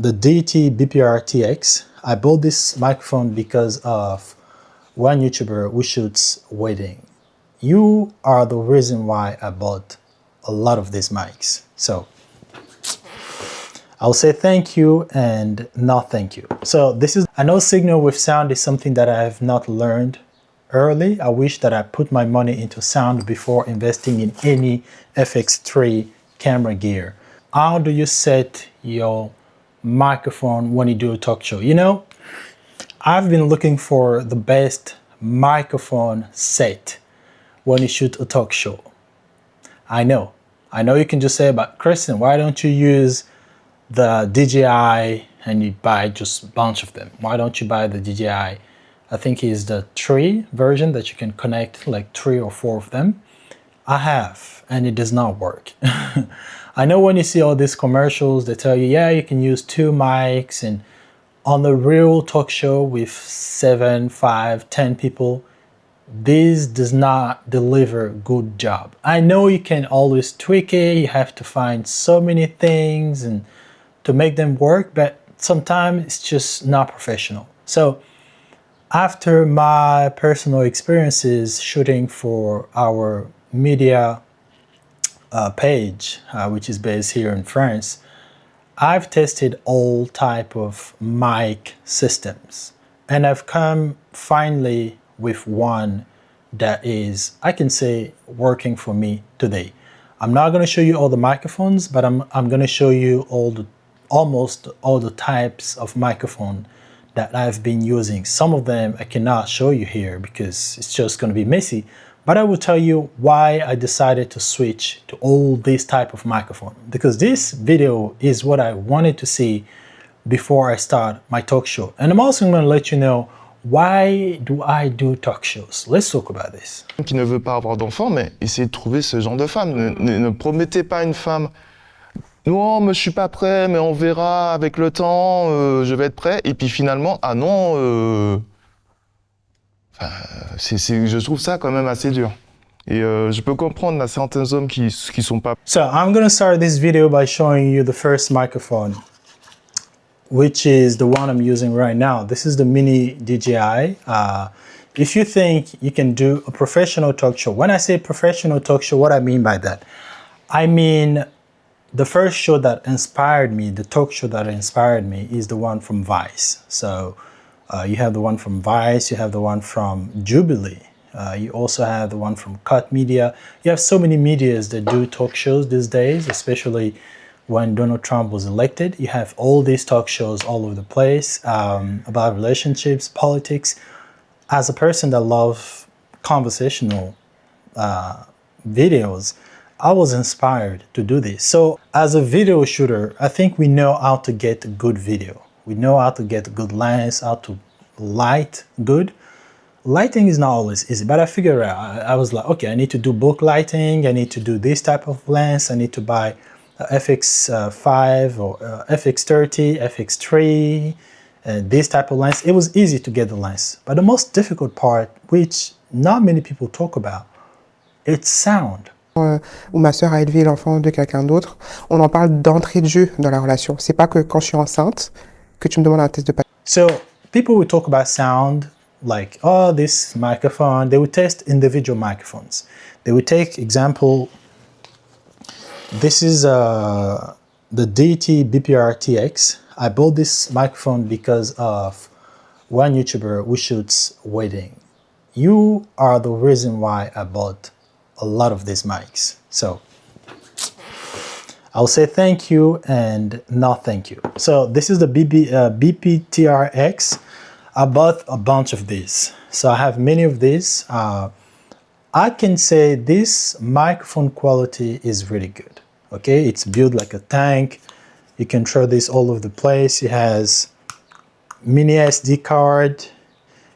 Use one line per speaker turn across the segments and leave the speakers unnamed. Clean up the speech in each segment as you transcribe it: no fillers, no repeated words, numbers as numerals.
the DT BPR-TX. I bought this microphone because of one YouTuber who shoots wedding. You are the reason why I bought a lot of these mics. So I'll say thank you and not thank you. So I know signal with sound is something that I have not learned early. I wish that I put my money into sound before investing in any FX3 camera gear. How do you set your microphone when you do a talk show? You know, I've been looking for the best microphone set when you shoot a talk show. I know you can just say, but Christian, why don't you use the DJI and you buy just a bunch of them? Why don't you buy the DJI? I think it's the 3 version that you can connect like 3 or 4 of them. I have, and it does not work. I know when you see all these commercials, they tell you, yeah, you can use 2 mics, and on a real talk show with 7, 5, 10 people, this does not deliver a good job. I know you can always tweak it, you have to find so many things and to make them work, but sometimes it's just not professional. So after my personal experiences shooting for our media page, which is based here in France, I've tested all type of mic systems, and I've come finally with one that is, I can say, working for me today. I'm not going to show you all the microphones, but I'm going to show you almost all the types of microphone that I've been using. Some of them I cannot show you here because it's just going to be messy, but I will tell you why I decided to switch to all this type of microphone, because this video is what I wanted to see before I start my talk show. And I'm also going to let you know why do I do talk shows. Let's talk about this.
Qui ne veut pas avoir d'enfant, mais essayez de trouver ce genre de femme. Ne promettez pas une femme. Non, mais je suis pas prêt, mais on verra avec le temps, je vais être prêt. Et puis finalement, ah non, je trouve ça quand même assez dur. Et je peux comprendre certains hommes qui sont pas...
So I'm going to start this video by showing you the first microphone, which is the one I'm using right now. This is the Mini DJI. If you think you can do a professional talk show, when I say professional talk show, what I mean by that? I mean, the first show that inspired me, the talk show that inspired me, is the one from Vice. So you have the one from Vice, you have the one from Jubilee, you also have the one from Cut Media. You have so many medias that do talk shows these days, especially when Donald Trump was elected. You have all these talk shows all over the place about relationships, politics. As a person that loves conversational videos, I was inspired to do this. So as a video shooter, I think we know how to get a good video. We know how to get a good lens, how to light good. Lighting is not always easy, but I figured out, I was like, okay, I need to do book lighting, I need to do this type of lens, I need to buy FX5 or FX30, FX3, this type of lens. It was easy to get the lens, but the most difficult part, which not many people talk about, it's sound.
Où ma sœur a élevé l'enfant de quelqu'un d'autre, on en parle d'entrée de jeu dans la relation. C'est pas que quand je suis enceinte que tu me demandes un test de paternité.
So people will talk about sound like, oh, this microphone. They would test individual microphones. They would take example. This is the DT BPR-TX. I bought this microphone because of one YouTuber who shoots wedding. You are the reason why I bought a lot of these mics. So I'll say thank you and not thank you. So this is the BPTRX. I bought a bunch of these. So I have many of these. I can say this microphone quality is really good. Okay, it's built like a tank. You can throw this all over the place. It has mini SD card.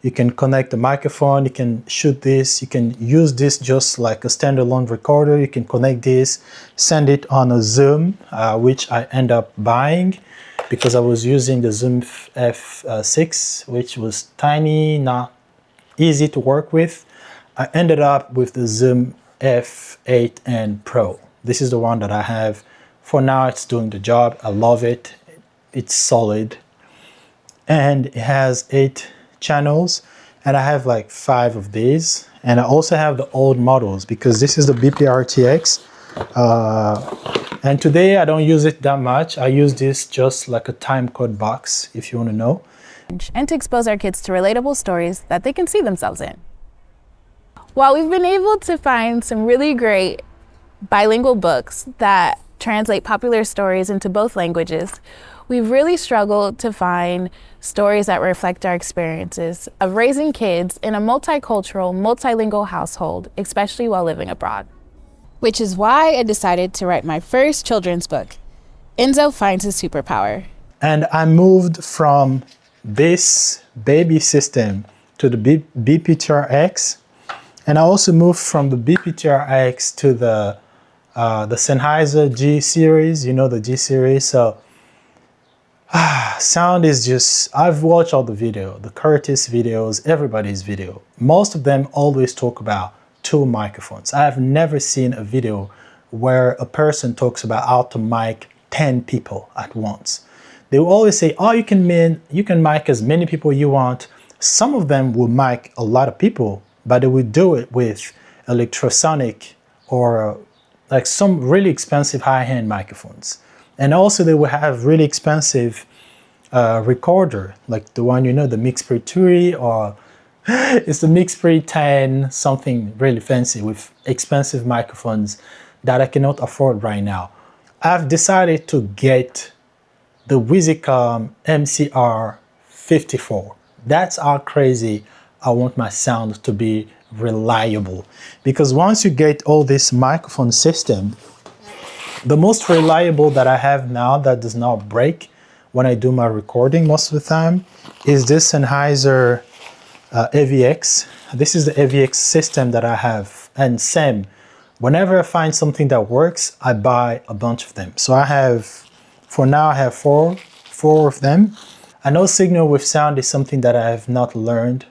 You can connect the microphone, you can shoot this, you can use this just like a standalone recorder. You can connect this, send it on a Zoom, which I end up buying because I was using the Zoom F6, which was tiny, not easy to work with. I ended up with the Zoom F8N Pro. This is the one that I have. For now, it's doing the job. I love it. it's solid, and it has 8 channels, and I have like 5 of these. And I also have the old models because this is the BP-RTX. And today I don't use it that much. I use this just like a time code box, if you want to know.
And to expose our kids to relatable stories that they can see themselves in. While we've been able to find some really great bilingual books that translate popular stories into both languages, we've really struggled to find stories that reflect our experiences of raising kids in a multicultural, multilingual household, especially while living abroad. Which is why I decided to write my first children's book, Enzo Finds His Superpower.
And I moved from this baby system to the BPTR-X, and I also moved from the BPTR-X to the Sennheiser G series, you know, the G series. So sound is just, I've watched all the video, the Curtis videos, everybody's video. Most of them always talk about 2 microphones. I have never seen a video where a person talks about how to mic 10 people at once. They will always say, oh, you can mic as many people you want. Some of them will mic a lot of people, but they will do it with electrosonic or like some really expensive high-end microphones. And also they will have really expensive recorder, like the one, you know, the Mixpre 2, or it's the Mixpre 10, something really fancy with expensive microphones that I cannot afford right now. I've decided to get the Wizicom MCR54. That's how crazy I want my sound to be reliable. Because once you get all this microphone system, the most reliable that I have now that does not break when I do my recording most of the time is this Sennheiser AVX. This is the AVX system that I have. And same, whenever I find something that works, I buy a bunch of them. So I have, for now, I have four of them. I know signal with sound is something that I have not learned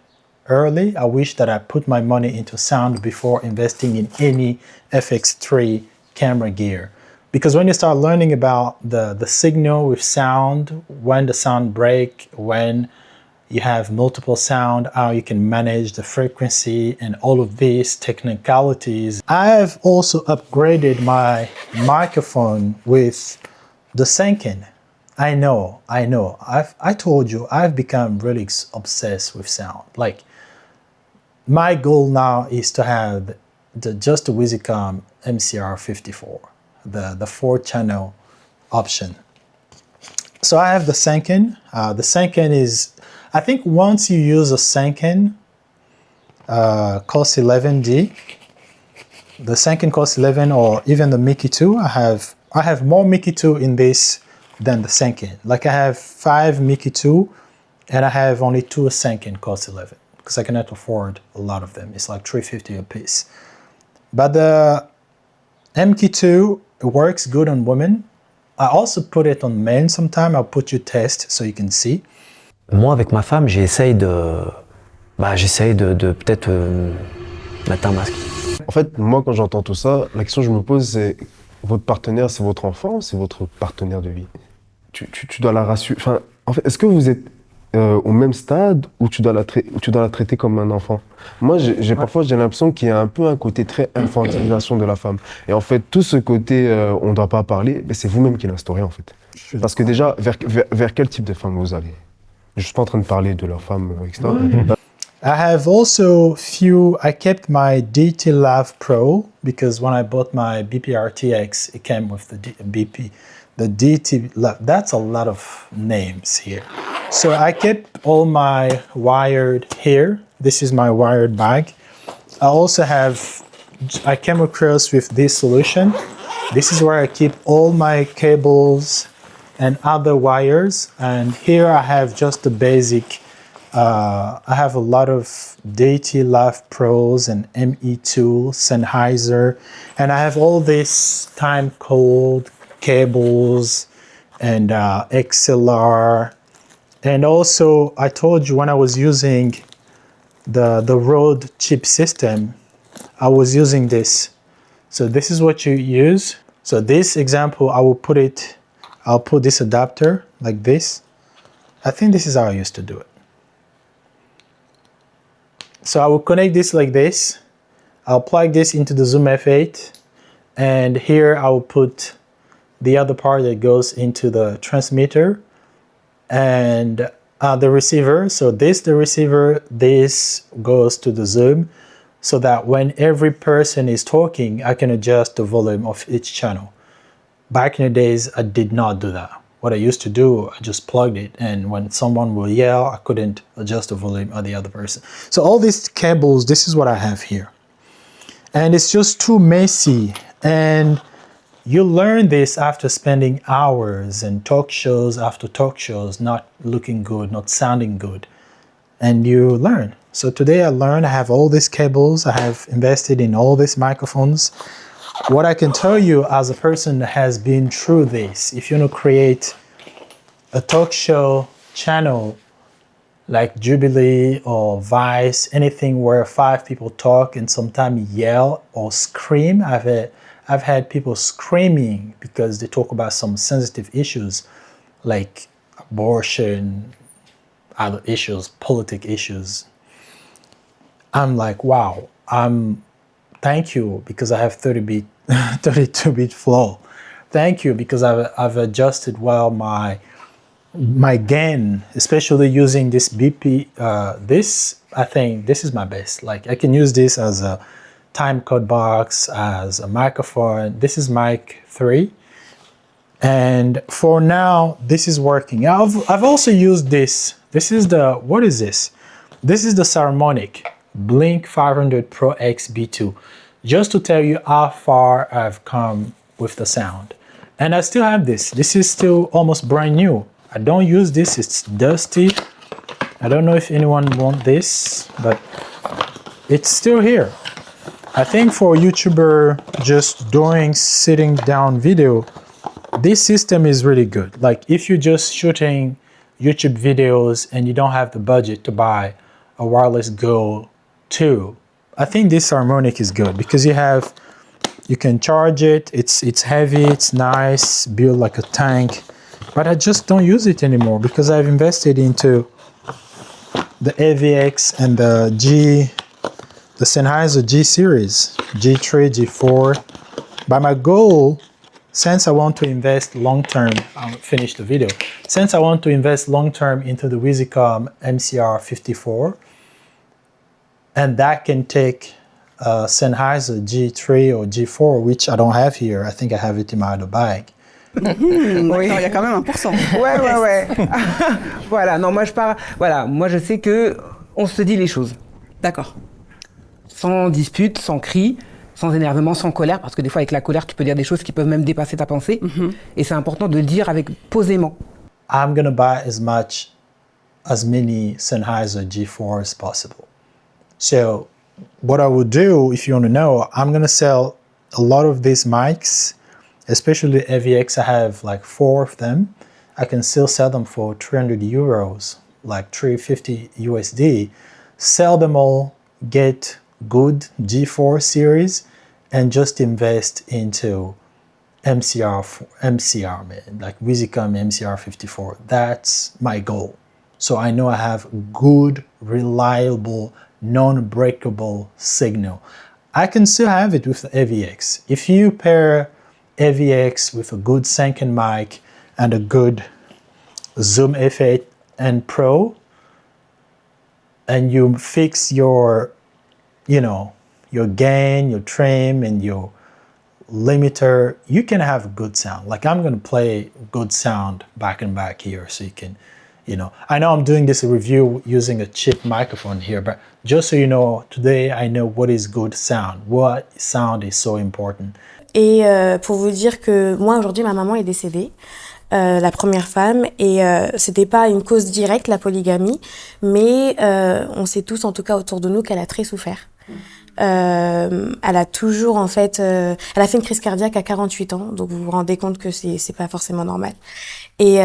early. I wish that I put my money into sound before investing in any FX3 camera gear. Because when you start learning about the signal with sound, when the sound break, when you have multiple sound, how you can manage the frequency and all of these technicalities. I have also upgraded my microphone with the Sanken. I know. I told you, I've become really obsessed with sound. Like, my goal now is to have just the Wizicom MCR54. The 4-channel option. So I have the Sanken. The Sanken is, I think once you use a Sanken, costs 11D. The Sanken costs 11, or even the Mickey 2. I have more Mickey 2 in this than the Sanken. Like I have 5 Mickey 2, and I have only 2 Sanken cost 11 because I cannot afford a lot of them. It's like $350 a piece. But the MK2, it works good on women. I also put it on men sometime. I'll put you test so you can see.
Moi, avec ma femme, j'essaye de peut-être mettre un masque.
En fait, moi, quand j'entends tout ça, la question que je me pose, c'est votre partenaire, c'est votre enfant ou c'est votre partenaire de vie? Tu dois la rassurer. Enfin, en fait, est-ce que vous êtes au même stade ou tu dois la traiter comme un enfant? Moi, parfois, j'ai l'impression qu'il y a un peu un côté très infantilisation de la femme. Et en fait, tout ce côté on ne doit pas parler, c'est vous-même qui l'instaurez, en fait. Parce que déjà, vers quel type de femme vous allez? Je ne suis pas en train de parler de leur femme, etc.
I have also I kept my DT Lav Pro because when I bought my BP-RTX, it came with the DT Lav. That's a lot of names here. So I kept all my wired here. This is my wired bag. I came across with this solution. This is where I keep all my cables and other wires. And here I have just the basic. I have a lot of DT Lav Pros and ME2, Sennheiser, and I have all this time code cables and XLR. And also, I told you when I was using the Rode chip system, I was using this. So this is what you use. So this example, I will put it I'll put this adapter like this. I think this is how I used to do it. So I will connect this like this. I'll plug this into the Zoom F8, and here I will put the other part that goes into the transmitter and the receiver. So this the receiver, this goes to the Zoom, so that when every person is talking, I can adjust the volume of each channel. Back in the days, I did not do that. What I used to do, I just plugged it, and when someone will yell, I couldn't adjust the volume of the other person. So all these cables, this is what I have here. And it's just too messy. And you learn this after spending hours and talk shows after talk shows, not looking good, not sounding good. And you learn. So today I learned, I have all these cables, I have invested in all these microphones. What I can tell you as a person that has been through this, if you want to create a talk show channel like Jubilee or Vice, anything where 5 people talk and sometimes yell or scream. I've had people screaming because they talk about some sensitive issues like abortion, other issues, political issues. I'm like, wow, thank you because I have 32-bit flow. Thank you because I've adjusted well my gain, especially using this BP. I think this is my best. Like I can use this as a time code box, as a microphone. This is mic 3. And for now, this is working. I've also used this. This is what is this? This is the Saramonic Blink 500 Pro X B2. Just to tell you how far I've come with the sound. And I still have this. This is still almost brand new. I don't use this, it's dusty. I don't know if anyone wants this, but it's still here. I think for a YouTuber just doing sitting down video, this system is really good. Like if you're just shooting YouTube videos and you don't have the budget to buy a Wireless Go 2, I think this harmonic is good because you can charge it, it's heavy, it's nice, built like a tank, but I just don't use it anymore because I've invested into the AVX and the Sennheiser G series, G3, G4. But my goal, since I want to invest long-term, I'll finish the video. Since I want to invest long-term into the Wizicom MCR54, and that can take Sennheiser G3 or G4, which I don't have here. I think I have it in my other bag.
Oui. Il y a quand même 1%.
Ouais. Voilà, non, moi je sais que on se dit les choses.
D'accord.
Sans dispute, sans cri, sans énervement, sans colère, parce que des fois avec la colère, tu peux dire des choses qui peuvent même dépasser ta pensée. Et c'est important de le dire posément.
I'm gonna buy as many Sennheiser G4 as possible. So what I will do, if you want to know, I'm gonna sell a lot of these mics, especially AVX. I have like 4 of them. I can still sell them for 300 euros, like 350 USD. Sell them all, get good G4 series, and just invest into MCR, man, like Wizicom MCR54. That's my goal. So I know I have good, reliable, non-breakable signal. I can still have it with the AVX. If you pair AVX with a good Sanken mic and a good Zoom F8 and Pro, and you fix your gain, your trim, and your limiter, you can have good sound. Like I'm gonna play good sound back and back here so you can, I know I'm doing this review using a cheap microphone here, but just so you know, today I know what is good sound. What sound is so important.
Et pour vous dire que moi aujourd'hui ma maman est décédée, la première femme, et c'était pas une cause directe la polygamie, mais on sait tous en tout cas autour de nous qu'elle a très souffert. Elle a toujours elle a fait une crise cardiaque à 48 ans, donc vous vous rendez compte que c'est pas forcément normal. Et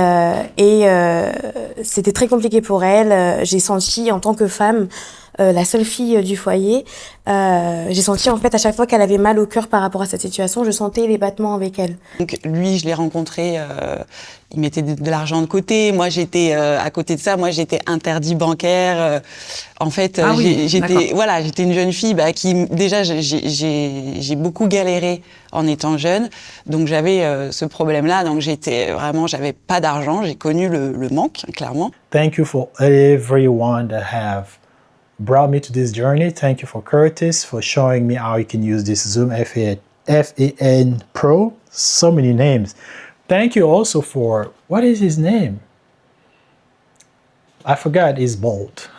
c'était très compliqué pour elle. J'ai senti en tant que femme la seule fille du foyer, j'ai senti en fait à chaque fois qu'elle avait mal au cœur par rapport à cette situation, je sentais les battements avec elle.
Donc lui, je l'ai rencontré, il mettait de l'argent de côté. Moi, j'étais à côté de ça, moi j'étais interdit bancaire. En fait, j'étais une jeune fille qui déjà j'ai beaucoup galéré en étant jeune, donc j'avais ce problème-là. Donc j'avais pas d'argent, j'ai connu le manque clairement.
Thank you for everyone that have brought me to this journey. Thank you for Curtis for showing me how you can use this Zoom F-A-N Pro. So many names. Thank you also for, what is his name? I forgot, he's bold.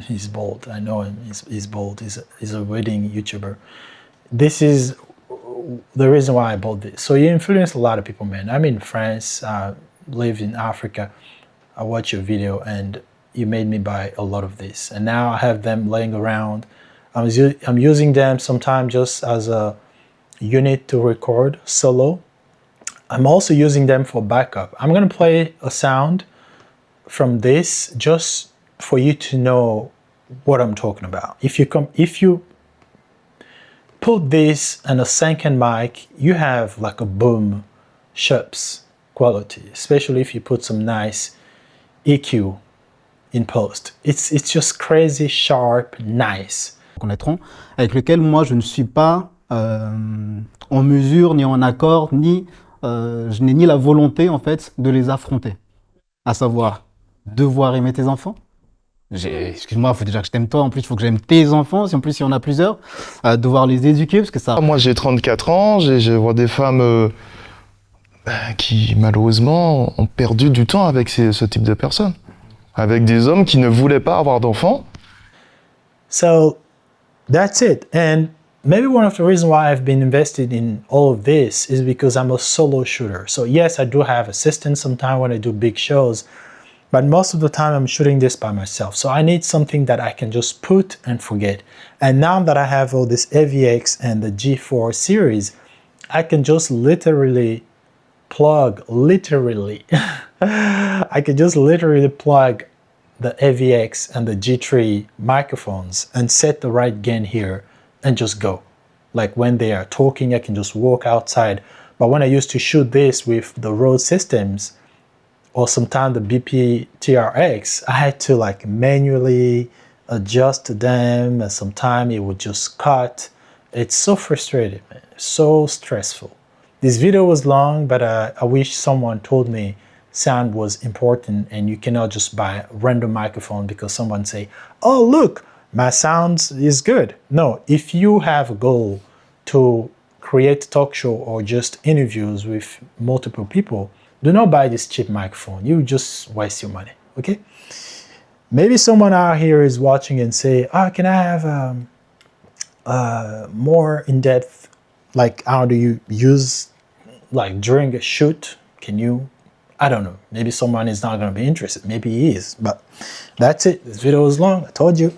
He's bold, I know him, he's bold. He's a wedding YouTuber. This is the reason why I bought this. So you influence a lot of people, man. I'm in France, live in Africa. I watch your video and you made me buy a lot of this. And now I have them laying around. I'm using them sometimes just as a unit to record solo. I'm also using them for backup. I'm gonna play a sound from this just for you to know what I'm talking about. If you put this on a second mic, you have like a boom shups quality, especially if you put some nice EQ in post. It's just crazy, sharp, nice.
Connaîtront, avec lequel moi je ne suis pas en mesure ni en accord ni je n'ai ni la volonté en fait de les affronter, à savoir devoir aimer tes enfants. Excuse-moi, il faut déjà que je t'aime toi, en plus il faut que j'aime tes enfants, si en plus il y en a plusieurs, devoir les éduquer parce que ça...
Moi j'ai 34 ans, je vois des femmes qui malheureusement ont perdu du temps avec ce type de personnes, avec des hommes qui ne voulaient pas avoir d'enfants.
So that's it. And maybe one of the reasons why I've been invested in all of this is because I'm a solo shooter. So yes, I do have assistants sometimes when I do big shows, but most of the time I'm shooting this by myself. So I need something that I can just put and forget. And now that I have all this AVX and the G4 series, I can just literally plug I can just literally plug the AVX and the G3 microphones and set the right gain here and just go. Like when they are talking, I can just walk outside. But when I used to shoot this with the Rode systems or sometimes the BP TRX, I had to like manually adjust to them, and sometimes it would just cut. It's so frustrating, man. So stressful. This video was long, but I wish someone told me sound was important and you cannot just buy a random microphone because someone say, oh look, my sound is good. No, if you have a goal to create a talk show or just interviews with multiple people, do not buy this cheap microphone. You just waste your money, okay? Maybe someone out here is watching and say, oh, can I have more in-depth, like how do you use, like during a shoot, can you, I don't know, maybe someone is not gonna be interested, maybe he is, but that's it. This video is long, I told you.